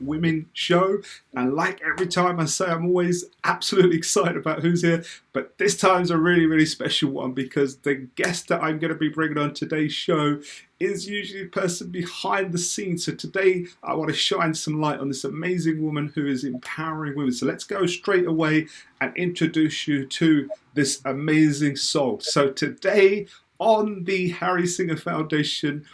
Women show, and like every time I say, I'm always absolutely excited about who's here, but this time's a really special one because the guest that I'm going to be bringing on today's show is usually the person behind the scenes. So today I want to shine some light on this amazing woman who is empowering women. So let's go straight away and introduce you to this amazing soul. So today on the Harry Singha Foundation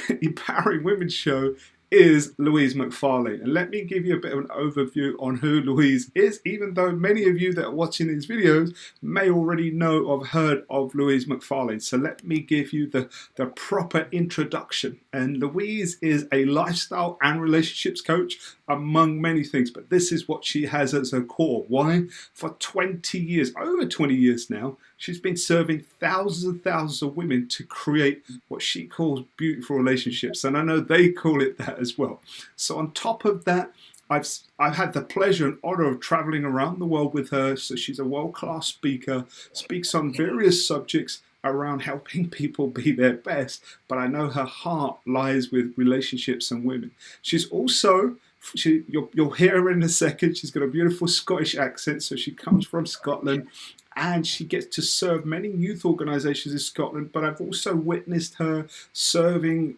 Empowering Women show is Louise MacFarlane. And let me give you a bit of an overview on who Louise is, even though many of you that are watching these videos may already know or have heard of Louise MacFarlane. So let me give you the proper introduction. And Louise is a lifestyle and relationships coach, among many things, but this is what she has as her core. Why? For 20 years, over 20 years now, she's been serving thousands and thousands of women to create what she calls beautiful relationships. And I know they call it that as well. So on top of that, I've had the pleasure and honor of traveling around the world with her. So she's a world-class speaker, speaks on various subjects around helping people be their best. But I know her heart lies with relationships and women. She's also, you'll hear her in a second, she's got a beautiful Scottish accent. So she comes from Scotland. And she gets to serve many youth organisations in Scotland, but I've also witnessed her serving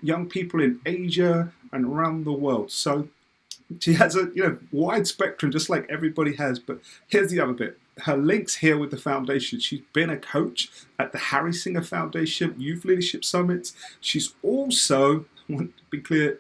young people in Asia and around the world. So she has a wide spectrum, just like everybody has. But here's the other bit. Her links here with the foundation. She's been a coach at the Harry Singha Foundation Youth Leadership Summits. She's also, I want to be clear,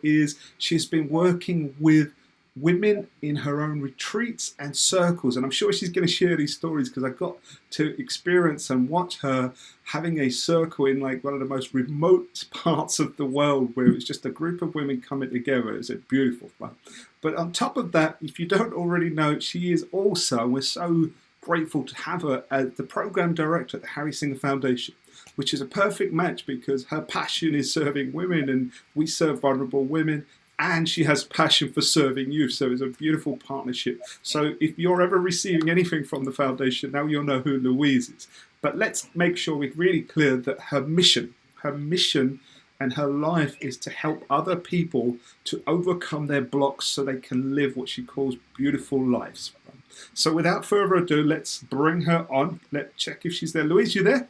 she's been working with women in her own retreats and circles, and I'm sure she's going to share these stories because I got to experience and watch her having a circle in like one of the most remote parts of the world where it was just a group of women coming together. It was a beautiful fun. But on top of that, if you don't already know, she is also, we're so grateful to have her as the program director at the Harry Singha Foundation, which is a perfect match because her passion is serving women and we serve vulnerable women. And she has passion for serving youth. So it's a beautiful partnership. So if you're ever receiving anything from the foundation, now you'll know who Louise is. But let's make sure we're really clear that her mission and her life is to help other people to overcome their blocks so they can live what she calls beautiful lives. So without further ado, let's bring her on. Let's check if she's there. Louise, you there?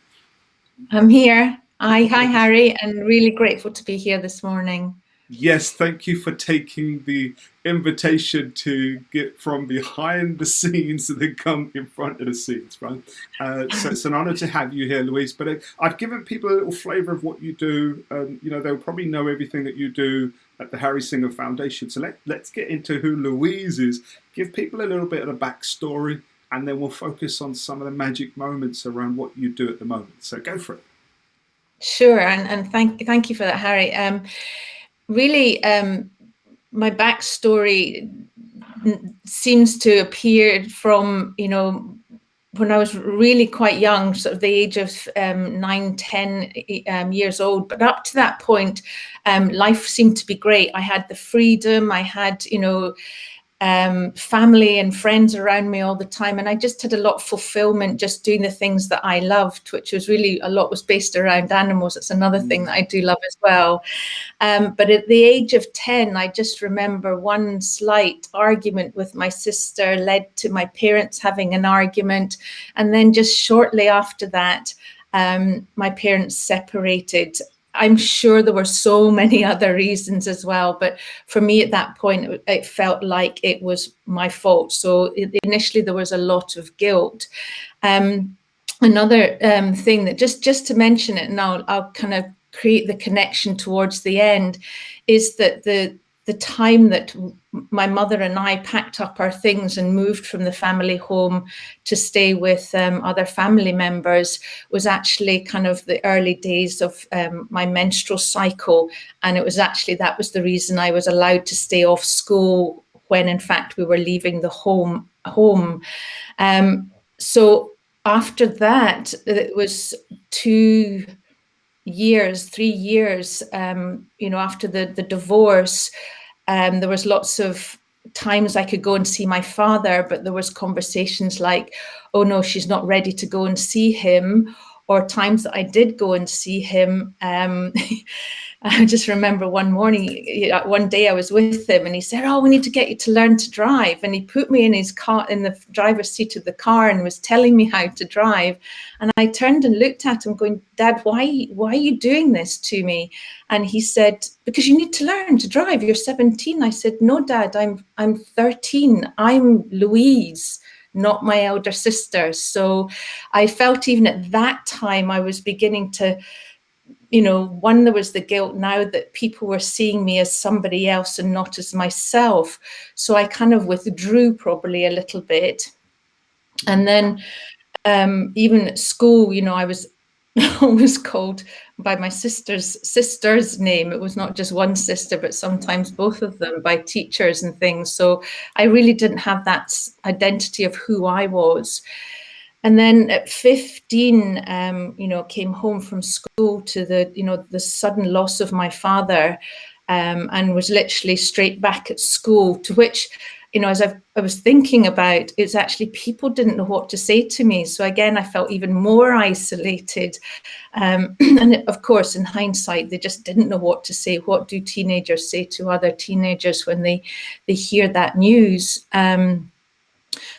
I'm here. Hi, Harry, and really grateful to be here this morning. Yes, thank you for taking the invitation to get from behind the scenes to then come in front of the scenes, right? So it's an honor to have you here, Louise. But I've given people a little flavor of what you do. They'll probably know everything that you do at the Harry Singha Foundation. So let's get into who Louise is. Give people a little bit of the backstory, and then we'll focus on some of the magic moments around what you do at the moment. So go for it. Sure, and thank you for that, Harry. Really, my backstory seems to appear from, when I was really quite young, sort of the age of 9, 10 years old. But up to that point, life seemed to be great. I had the freedom, I had, family and friends around me all the time. And I just had a lot of fulfillment just doing the things that I loved, which was really, a lot was based around animals. It's another thing that I do love as well. But at the age of 10, I just remember one slight argument with my sister led to my parents having an argument. And then just shortly after that, my parents separated. I'm sure there were so many other reasons as well, but for me at that point, it felt like it was my fault. So initially there was a lot of guilt. Another thing that just to mention it, and I'll kind of create the connection towards the end, is that the time that my mother and I packed up our things and moved from the family home to stay with other family members was actually kind of the early days of my menstrual cycle. And it was actually, that was the reason I was allowed to stay off school when in fact we were leaving the home. So after that, it was 3 years, after the divorce, there was lots of times I could go and see my father, but there was conversations like, oh no, she's not ready to go and see him. Or times that I did go and see him, I just remember one day I was with him and he said, "Oh, we need to get you to learn to drive." And he put me in his car, in the driver's seat of the car, and was telling me how to drive. And I turned and looked at him going, "Dad, why are you doing this to me?" And he said, "Because you need to learn to drive. You're 17. I said, "No, Dad, I'm 13. I'm Louise, not my elder sister." So I felt even at that time I was beginning to, one, there was the guilt now that people were seeing me as somebody else and not as myself. So I kind of withdrew probably a little bit. And then even at school, I was always called by my sister's name. It was not just one sister, but sometimes both of them, by teachers and things. So I really didn't have that identity of who I was. And then at 15, came home from school to the sudden loss of my father, and was literally straight back at school, to which, as I was thinking about, it's actually people didn't know what to say to me. So again, I felt even more isolated. And of course, in hindsight, they just didn't know what to say. What do teenagers say to other teenagers when they hear that news?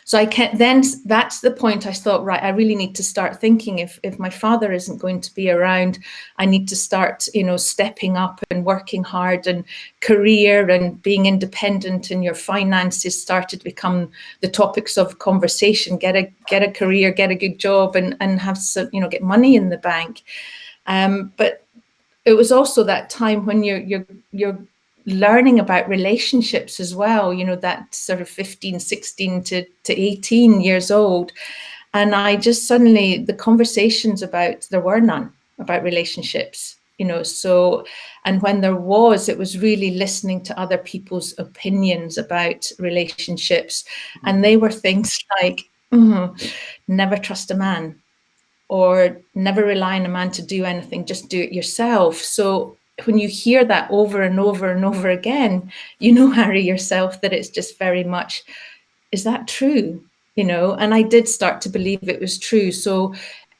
So then that's the point I thought, right, I really need to start thinking, if my father isn't going to be around, I need to start, stepping up and working hard, and career and being independent, and your finances started to become the topics of conversation. Get a career, get a good job, and have some, get money in the bank. But it was also that time when you're learning about relationships as well, that sort of 15, 16 to 18 years old. And I just suddenly, the conversations there were none about relationships, so, and when there was, it was really listening to other people's opinions about relationships. And they were things like, never trust a man, or never rely on a man to do anything, just do it yourself. So when you hear that over and over and over again, Harry, yourself, that it's just very much, is that true? And I did start to believe it was true. So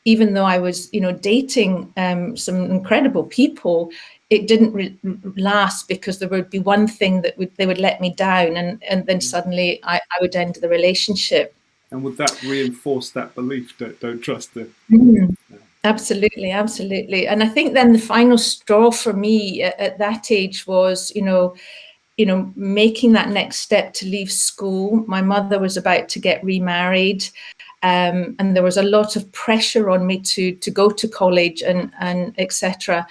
even though I was, dating some incredible people, it didn't last, because there would be one thing that they would let me down, and then suddenly I would end the relationship. And would that reinforce that belief, don't trust it? Absolutely. And I think then the final straw for me at that age was, making that next step to leave school. My mother was about to get remarried, and there was a lot of pressure on me to go to college and etc.,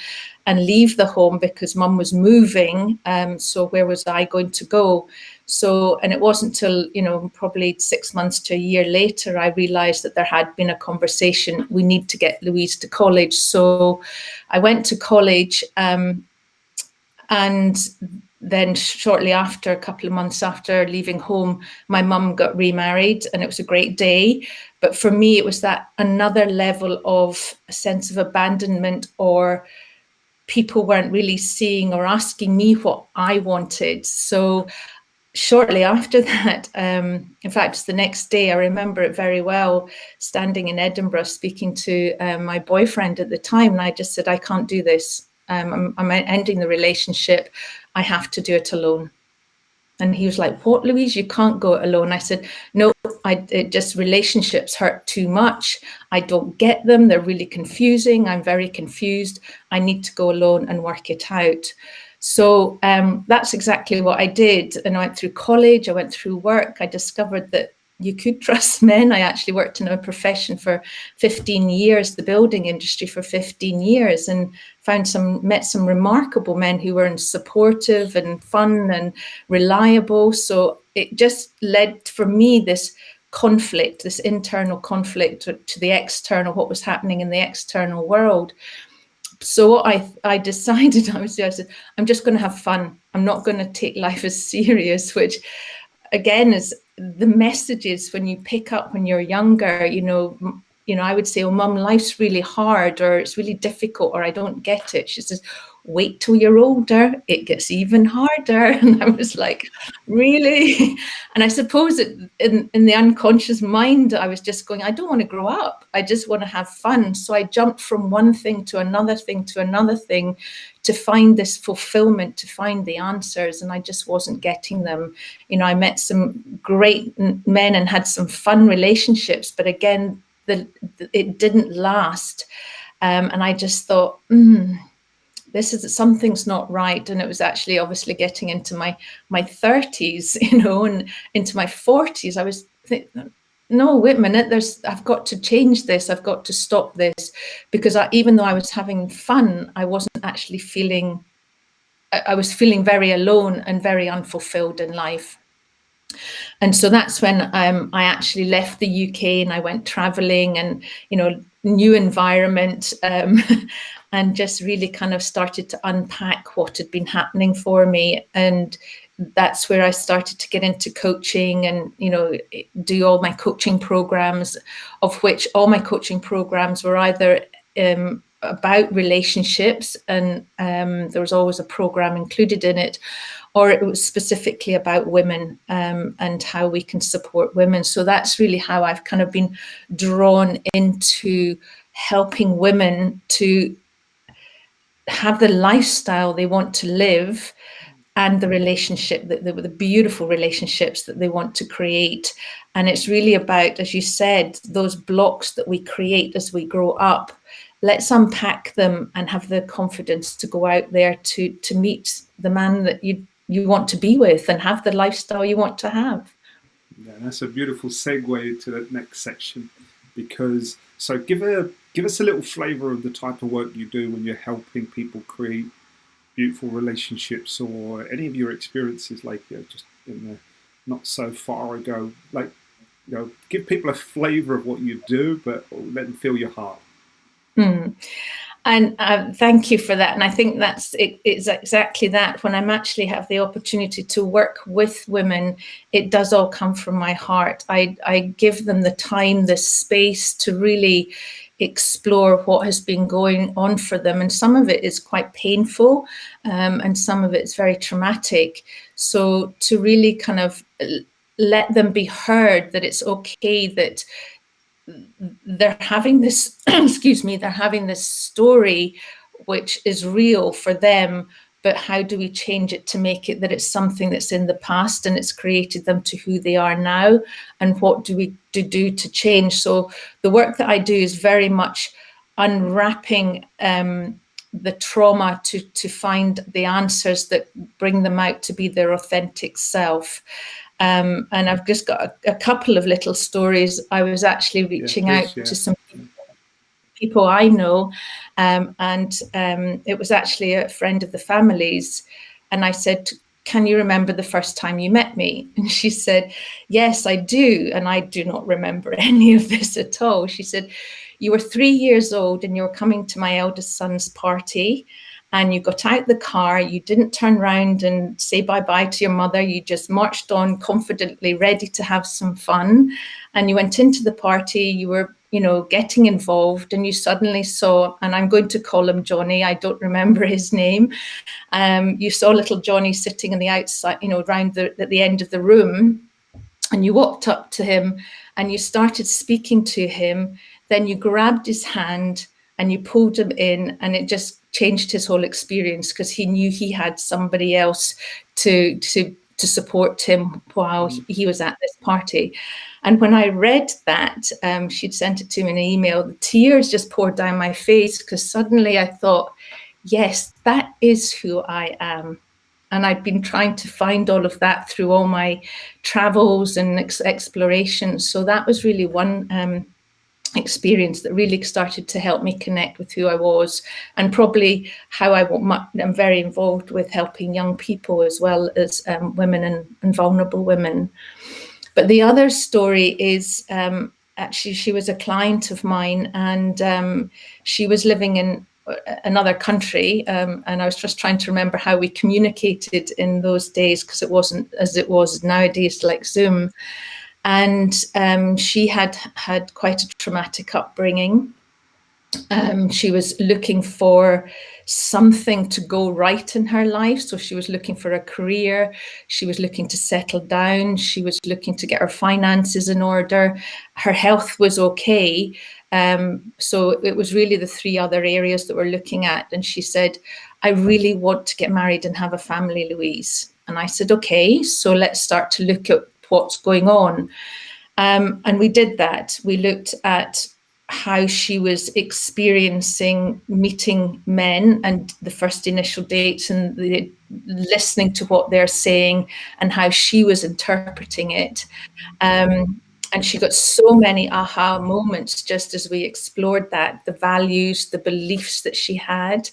and leave the home, because mum was moving. So where was I going to go? So, and it wasn't till, probably 6 months to a year later, I realized that there had been a conversation. We need to get Louise to college. So I went to college, and then shortly after, a couple of months after leaving home, my mum got remarried, and it was a great day. But for me, it was that another level of a sense of abandonment, or people weren't really seeing or asking me what I wanted. So shortly after that, in fact, it's the next day, I remember it very well, standing in Edinburgh speaking to my boyfriend at the time, and I just said, I can't do this. I'm ending the relationship. I have to do it alone. And he was like, "What, Louise? You can't go it alone." I said, "No, relationships hurt too much. I don't get them. They're really confusing. I'm very confused. I need to go alone and work it out." So that's exactly what I did. And I went through college, I went through work. I discovered that you could trust men. I actually worked in a profession for 15 years, the building industry for 15 years, and met some remarkable men who were supportive and fun and reliable. So it just led for me this conflict, this internal conflict to the external, what was happening in the external world. So what I decided I said, I'm just going to have fun. I'm not going to take life as serious, which again is the messages when you pick up when you're younger, I would say, "Oh, Mum, life's really hard," or "It's really difficult," or "I don't get it." She says, wait till you're older, it gets even harder. And I was like, really? And I suppose in the unconscious mind, I was just going, I don't want to grow up. I just want to have fun. So I jumped from one thing to another thing to another thing to find this fulfillment, to find the answers. And I just wasn't getting them. You know, I met some great men and had some fun relationships, but again, it didn't last. And I just thought, this is, something's not right. And it was actually obviously getting into my 30s, you know, and into my 40s. I was thinking, no, wait a minute, I've got to change this. I've got to stop this, because even though I was having fun, I wasn't actually feeling, I was feeling very alone and very unfulfilled in life. And so that's when I actually left the UK and I went traveling, and, you know, new environment, and just really kind of started to unpack what had been happening for me. And that's where I started to get into coaching and, you know, do all my coaching programs, of which all my coaching programs were either about relationships, and there was always a program included in it, or it was specifically about women, and how we can support women. So that's really how I've kind of been drawn into helping women to have the lifestyle they want to live, and the relationship, the beautiful relationships that they want to create. And it's really about, as you said, those blocks that we create as we grow up. Let's unpack them and have the confidence to go out there to meet the man that you want to be with and have the lifestyle you want to have. Yeah, that's a beautiful segue to the next section, because so give us a little flavour of the type of work you do when you're helping people create beautiful relationships, or any of your experiences, like, you know, just in the not so far ago, like, you know, give people a flavour of what you do, but let them feel your heart. And thank you for that. And I think that's it's exactly that. When I'm actually have the opportunity to work with women, it does all come from my heart. I give them the time, the space to really explore what has been going on for them. And some of it is quite painful, and some of it's very traumatic. So to really kind of let them be heard that it's okay, that they're having this, excuse me, they're having this story which is real for them, but how do we change it to make it that it's something that's in the past and it's created them to who they are now, and what do we do to change? So the work that I do is very much unwrapping the trauma to find the answers that bring them out to be their authentic self. And I've just got a couple of little stories. I was actually reaching out to some people I know, and it was actually a friend of the family's. And I said, can you remember the first time you met me? And she said, yes, I do. And I do not remember any of this at all. She said, you were 3 years old and you were coming to my eldest son's party, and you got out the car, you didn't turn around and say bye-bye to your mother, you just marched on confidently, ready to have some fun. And you went into the party, you were, you know, getting involved, and you suddenly saw, and I'm going to call him Johnny, I don't remember his name. You saw little Johnny sitting on the outside, you know, around at the end of the room, and you walked up to him and you started speaking to him. Then you grabbed his hand and you pulled him in, and it just changed his whole experience, because he knew he had somebody else to support him while he was at this party. And when I read that, she'd sent it to me in an email, the tears just poured down my face, because suddenly I thought, yes, that is who I am. And I'd been trying to find all of that through all my travels and explorations. So that was really one experience that really started to help me connect with who I was, and probably how I'm very involved with helping young people as well as women and vulnerable women. But the other story is actually, she was a client of mine, and she was living in another country, and I was just trying to remember how we communicated in those days, because it wasn't as it was nowadays, like Zoom. And she had quite a traumatic upbringing. She was looking for something to go right in her life. So she was looking for a career. She was looking to settle down. She was looking to get her finances in order. Her health was okay. So it was really the three other areas that we're looking at. And she said, I really want to get married and have a family, Louise. And I said, okay, so let's start to look at what's going on. And we did that. We looked at how she was experiencing meeting men and the first initial dates and listening to what they're saying and how she was interpreting it. And she got so many aha moments just as we explored that, the values, the beliefs that she had,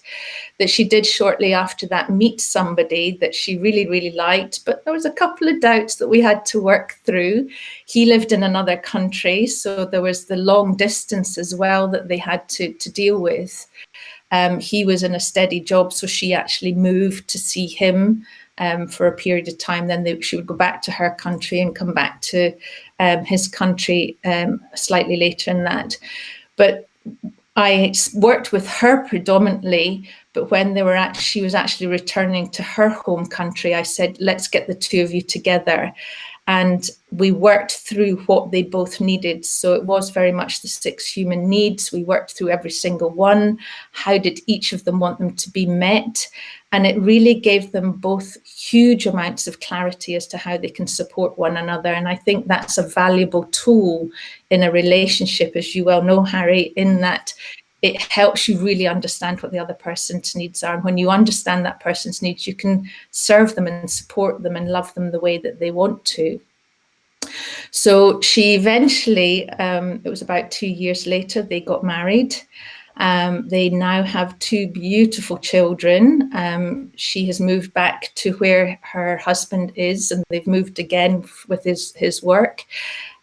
that she did shortly after that meet somebody that she really, really liked. But there was a couple of doubts that we had to work through. He lived in another country, so there was the long distance as well that they had to deal with. He was in a steady job, so she actually moved to see him for a period of time. Then she would go back to her country and come back to his country slightly later in that. But I worked with her predominantly, but when she was actually returning to her home country, I said, let's get the two of you together. And we worked through what they both needed. So it was very much the 6 human needs. We worked through every single one. How did each of them want them to be met? And it really gave them both huge amounts of clarity as to how they can support one another. And I think that's a valuable tool in a relationship, as you well know, Harry, in that it helps you really understand what the other person's needs are. And when you understand that person's needs, you can serve them and support them and love them the way that they want to. So she eventually, it was about 2 years later, they got married. They now have 2 beautiful children. She has moved back to where her husband is, and they've moved again with his work.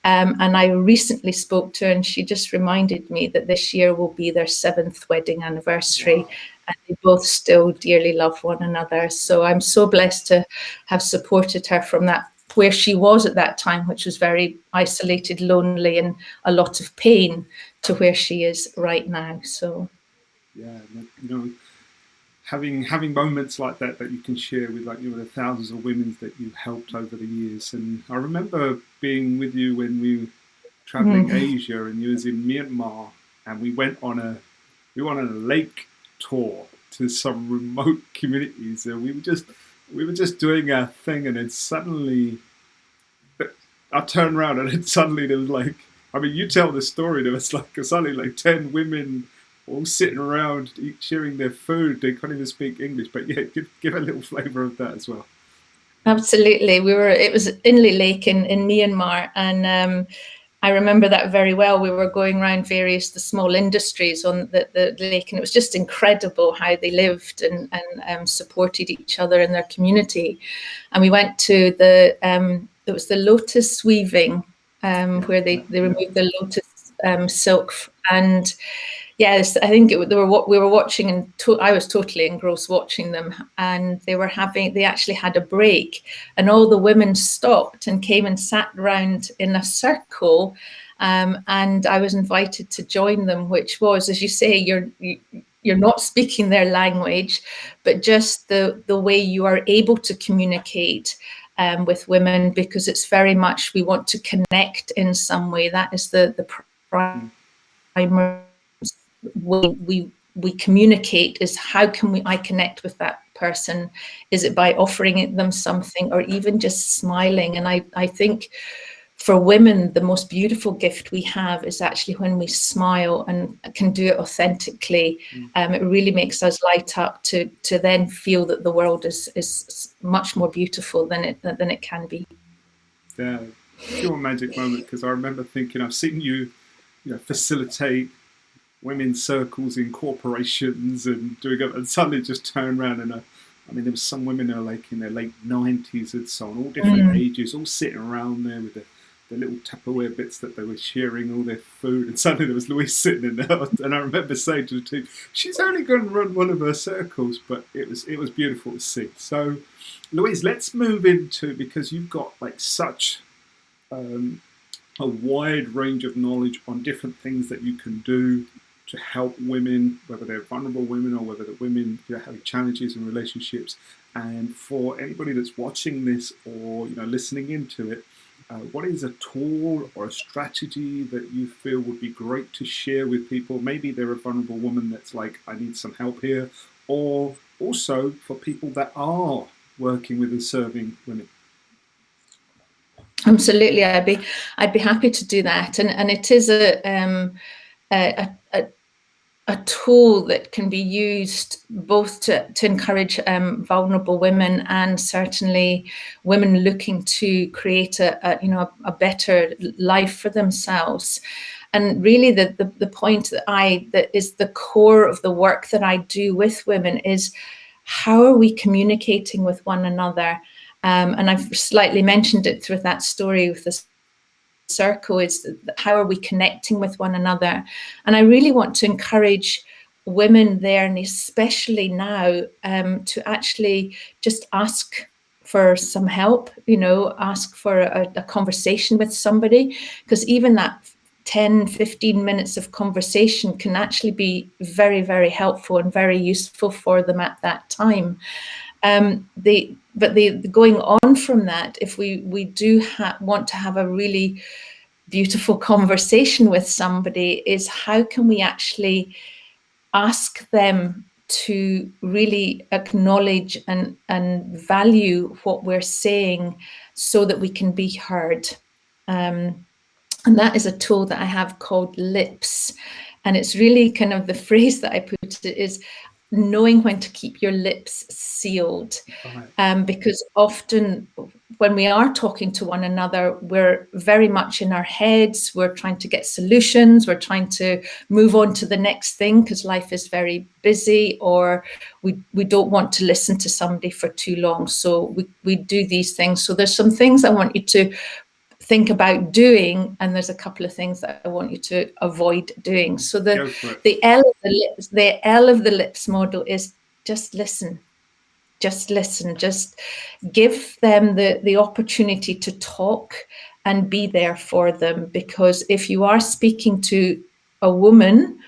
And I recently spoke to her, and she just reminded me that this year will be their 7th wedding anniversary. Wow. And they both still dearly love one another. So I'm so blessed to have supported her from that, where she was at that time, which was very isolated, lonely, and a lot of pain, to where she is right now. So yeah, having moments like that you can share with, like, the thousands of women that you've helped over the years. And I remember being with you when we were traveling Asia, and you was in Myanmar, and we went on a lake tour to some remote communities, and we were just doing our thing, and then suddenly I turned around, and then suddenly there was, like, I mean, you tell the story, there was suddenly like 10 women all sitting around sharing their food. They can't even speak English, but yeah, give a little flavour of that as well. Absolutely. It was Inle Lake in Myanmar, and I remember that very well. We were going around the small industries on the lake, and it was just incredible how they lived and supported each other in their community. And we went to it was the lotus weaving, where they removed the lotus silk. And yes, I think we were watching, and I was totally engrossed watching them. And they actually had a break, and all the women stopped and came and sat around in a circle. And I was invited to join them, which was, as you say, you're not speaking their language, but just the way you are able to communicate with women, because it's very much, we want to connect in some way. That is the primary way we communicate, is how can I connect with that person? Is it by offering them something, or even just smiling? And I think for women, the most beautiful gift we have is actually when we smile and can do it authentically. It really makes us light up to then feel that the world is much more beautiful than it can be. Yeah, pure magic moment, because I remember thinking, I've seen you facilitate women's circles in corporations and doing it, and suddenly just turn around, and I mean, there was some women that are like in their late 90s and so on, all different ages, all sitting around there with the little Tupperware bits that they were sharing all their food, and suddenly there was Louise sitting in there, and I remember saying to the team, she's only going to run one of her circles, but it was beautiful to see. So, Louise, let's move into, because you've got like such a wide range of knowledge on different things that you can do to help women, whether they're vulnerable women or whether they're women who are having challenges in relationships. And for anybody that's watching this or listening into it, what is a tool or a strategy that you feel would be great to share with people? Maybe they're a vulnerable woman that's like, I need some help here, or also for people that are working with and serving women. Absolutely, I'd be happy to do that, and it is a tool that can be used both to encourage vulnerable women and certainly women looking to create a better life for themselves. And really the point that is the core of the work that I do with women is, how are we communicating with one another? And I've slightly mentioned it through that story with the circle, is how are we connecting with one another? And I really want to encourage women there, and especially now, to actually just ask for some help, ask for a conversation with somebody, because even that 10-15 minutes of conversation can actually be very, very helpful and very useful for them at that time. Going on from that, if we do want to have a really beautiful conversation with somebody, is how can we actually ask them to really acknowledge and value what we're saying so that we can be heard. And that is a tool that I have called LIPS. And it's really kind of the phrase that I put it is knowing when to keep your lips sealed. Because often when we are talking to one another, we're very much in our heads, we're trying to get solutions, we're trying to move on to the next thing because life is very busy, or we don't want to listen to somebody for too long. So we do these things. So there's some things I want you to think about doing, and there's a couple of things that I want you to avoid doing. So the L of the lips model is just listen. Just listen. Just give them the opportunity to talk and be there for them. Because if you are speaking to a woman,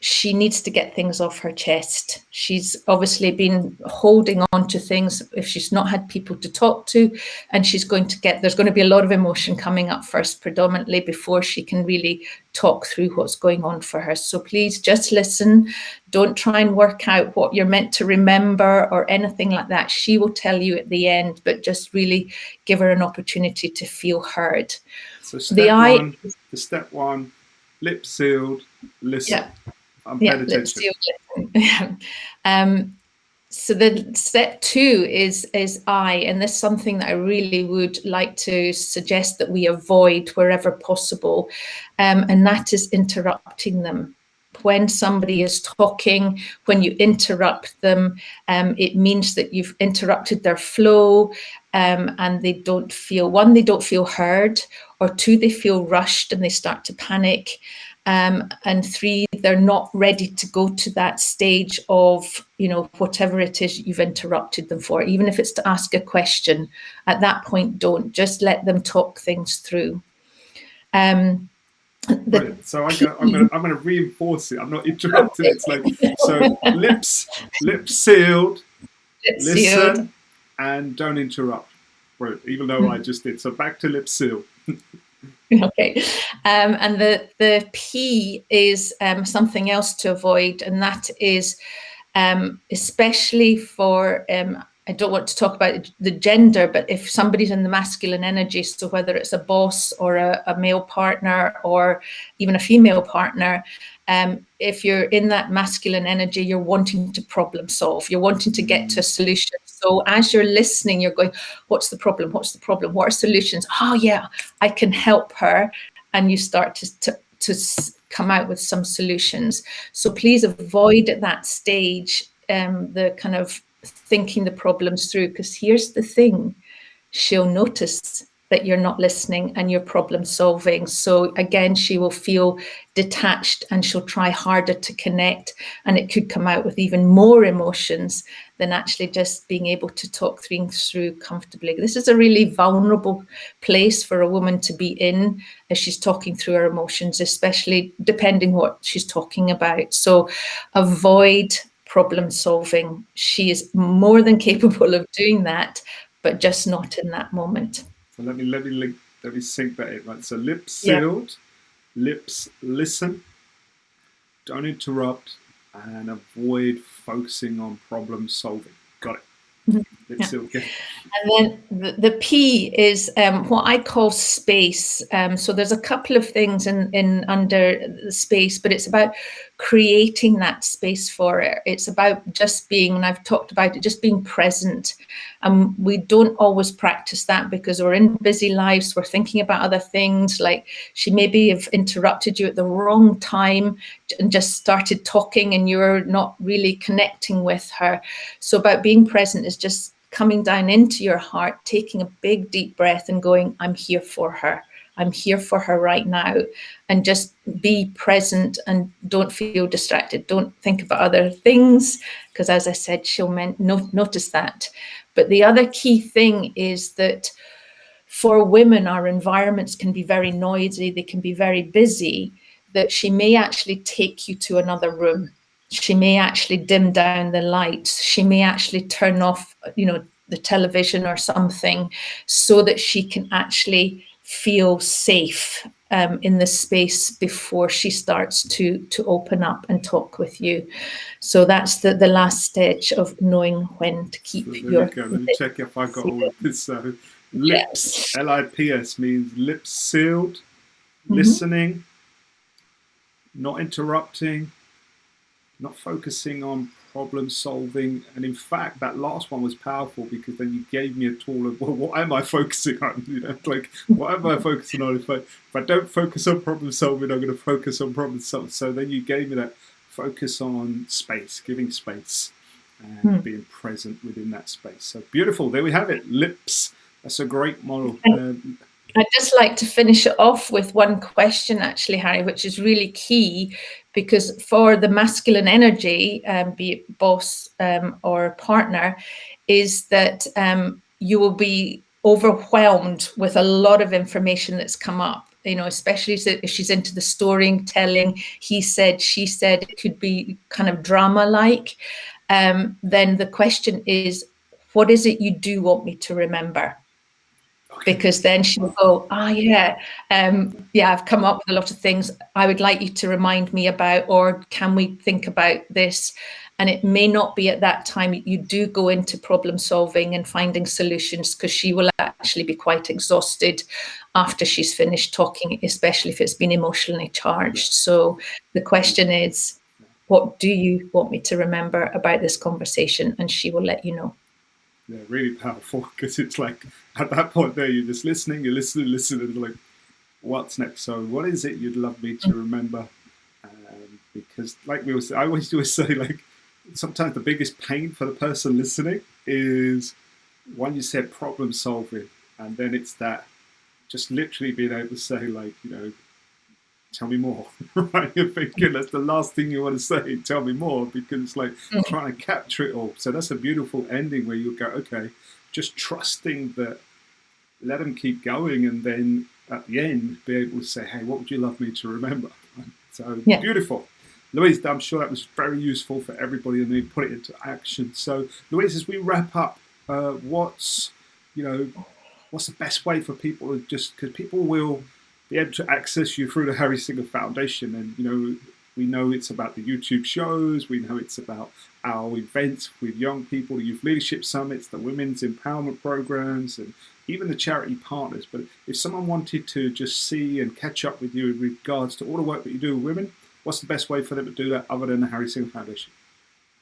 she needs to get things off her chest. She's obviously been holding on to things if she's not had people to talk to, and there's going to be a lot of emotion coming up first, predominantly, before she can really talk through what's going on for her. So please just listen. Don't try and work out what you're meant to remember or anything like that. She will tell you at the end, but just really give her an opportunity to feel heard. So step one, lips sealed, listen. Yeah. I'm paying attention. So the step 2 is I, and this is something that I really would like to suggest that we avoid wherever possible, and that is interrupting them. When somebody is talking, when you interrupt them, it means that you've interrupted their flow, and they don't feel heard, or 2, they feel rushed and they start to panic. And 3, they're not ready to go to that stage of, whatever it is you've interrupted them for. Even if it's to ask a question, at that point, don't. Just let them talk things through. So I'm going to reinforce it. I'm not interrupting. It's like, so lips sealed, listen, and don't interrupt. Right, even though I just did. So back to lips sealed. Okay, and the P is something else to avoid, and that is especially for I don't want to talk about the gender, but if somebody's in the masculine energy, so whether it's a boss or a male partner or even a female partner, if you're in that masculine energy, you're wanting to problem solve, you're wanting to get to a solution. So as you're listening, you're going, what's the problem? What's the problem? What are solutions? Oh yeah, I can help her. And you start to come out with some solutions. So please avoid at that stage the kind of thinking the problems through, because here's the thing, she'll notice that you're not listening and you're problem solving. So again, she will feel detached and she'll try harder to connect, and it could come out with even more emotions than actually just being able to talk things through comfortably. This is a really vulnerable place for a woman to be in as she's talking through her emotions, especially depending what she's talking about. So avoid problem solving. She is more than capable of doing that, but just not in that moment. So let me sync that in. Right. So lips sealed, lips listen, don't interrupt, and avoid focusing on problem solving. Got it. Lips sealed. Okay. And then the P is what I call space. So there's a couple of things in under the space, but it's about creating that space for it. It's about just being, and I've talked about it, just being present. We don't always practice that because we're in busy lives. We're thinking about other things. Like she maybe have interrupted you at the wrong time and just started talking and you're not really connecting with her. So about being present is just coming down into your heart, taking a big deep breath and going, I'm here for her. I'm here for her right now. And just be present and don't feel distracted. Don't think about other things, because as I said, she'll notice that. But the other key thing is that for women, our environments can be very noisy. They can be very busy, that she may actually take you to another room. She may actually dim down the lights. She may actually turn off, the television or something, so that she can actually feel safe in the space before she starts to open up and talk with you. So that's the last stage of knowing when to keep your. Let me check if I got all of this. So lips, LIPS means lips sealed, listening, not interrupting, not focusing on problem solving. And in fact, that last one was powerful because then you gave me a tool of, well, what am I focusing on? Like, what am I focusing on? If I don't focus on problem solving, I'm going to focus on problem solving. So then you gave me that focus on space, giving space and being present within that space. So beautiful. There we have it. Lips. That's a great model. I'd just like to finish it off with one question, actually, Harry, which is really key, because for the masculine energy, be it boss or partner, is that you will be overwhelmed with a lot of information that's come up, especially if she's into the storytelling, he said, she said, it could be kind of drama-like. Then the question is, what is it you do want me to remember? Because then she'll go, I've come up with a lot of things I would like you to remind me about, or can we think about this? And it may not be at that time you do go into problem solving and finding solutions, because she will actually be quite exhausted after she's finished talking, especially if it's been emotionally charged. So the question is, what do you want me to remember about this conversation? And she will let you know. Yeah, really powerful, because it's like at that point there, you're just listening, and like, what's next? So what is it you'd love me to remember? Because like I always do say, like, sometimes the biggest pain for the person listening is when you said problem solving, and then it's that just literally being able to say, like, tell me more, right? You're thinking that's the last thing you want to say, tell me more, because it's like trying to capture it all. So that's a beautiful ending where you go, okay, just trusting that, let them keep going, and then at the end, be able to say, hey, what would you love me to remember? Right? So beautiful. Louise, I'm sure that was very useful for everybody, and they put it into action. So Louise, as we wrap up, what's the best way for people to just, because people will be able to access you through the Harry Singha Foundation, and we know it's about the YouTube shows, we know it's about our events with young people, the Youth Leadership Summits, the Women's Empowerment Programs, and even the charity partners. But if someone wanted to just see and catch up with you in regards to all the work that you do with women, what's the best way for them to do that other than the Harry Singha Foundation?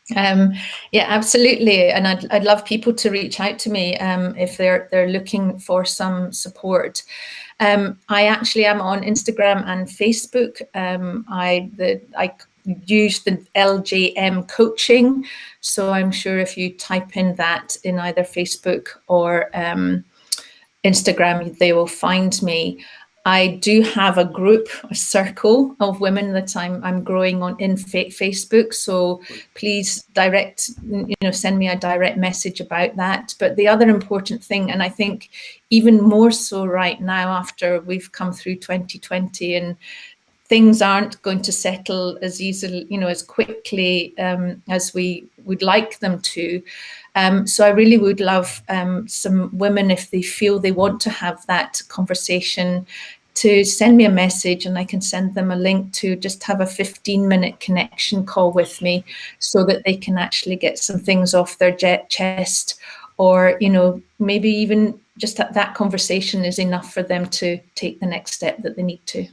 Yeah, absolutely. And I'd love people to reach out to me if they're looking for some support. I actually am on Instagram and Facebook. I use the LJM coaching. So I'm sure if you type in that in either Facebook or Instagram, they will find me. I do have a group, a circle of women that I'm growing on in Facebook. So please send me a direct message about that. But the other important thing, and I think even more so right now after we've come through 2020 and things aren't going to settle as easily, as quickly as we would like them to. So I really would love some women, if they feel they want to have that conversation, to send me a message, and I can send them a link to just have a 15-minute connection call with me, so that they can actually get some things off their chest, or maybe even just that conversation is enough for them to take the next step that they need to.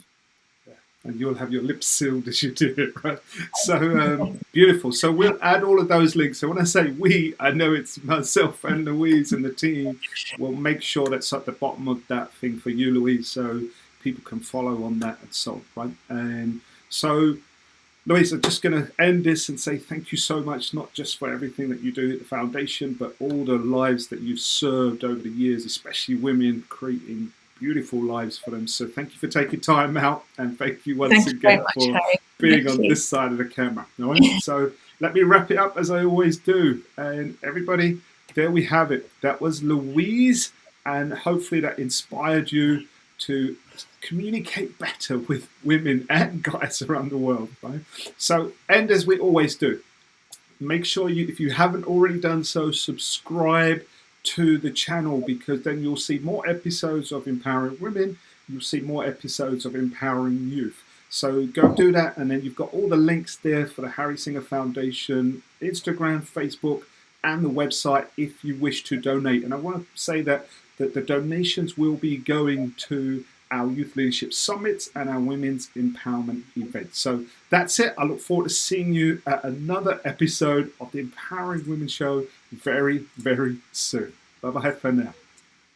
And you'll have your lips sealed as you do it, right? So beautiful. So we'll add all of those links. So when I say we, I know it's myself and Louise and the team. We'll make sure that's at the bottom of that thing for you, Louise, so people can follow on that and so, right? And so, Louise, I'm just going to end this and say thank you so much, not just for everything that you do at the foundation, but all the lives that you've served over the years, especially women, creating beautiful lives for them. So thank you for taking time out, and thank you once again for being on this side of the camera. All right? So let me wrap it up as I always do. And everybody, there we have it. That was Louise, and hopefully that inspired you to communicate better with women and guys around the world. Right? So, and as we always do, make sure you, if you haven't already done so, subscribe to the channel, because then you'll see more episodes of empowering women, you'll see more episodes of empowering youth. So go do that, and then you've got all the links there for the Harry Singha Foundation, Instagram, Facebook, and the website if you wish to donate. And I want to say that the donations will be going to our Youth Leadership Summits and our Women's Empowerment events. So that's it. I look forward to seeing you at another episode of the Empowering Women Show very, very soon. Bye-bye for now.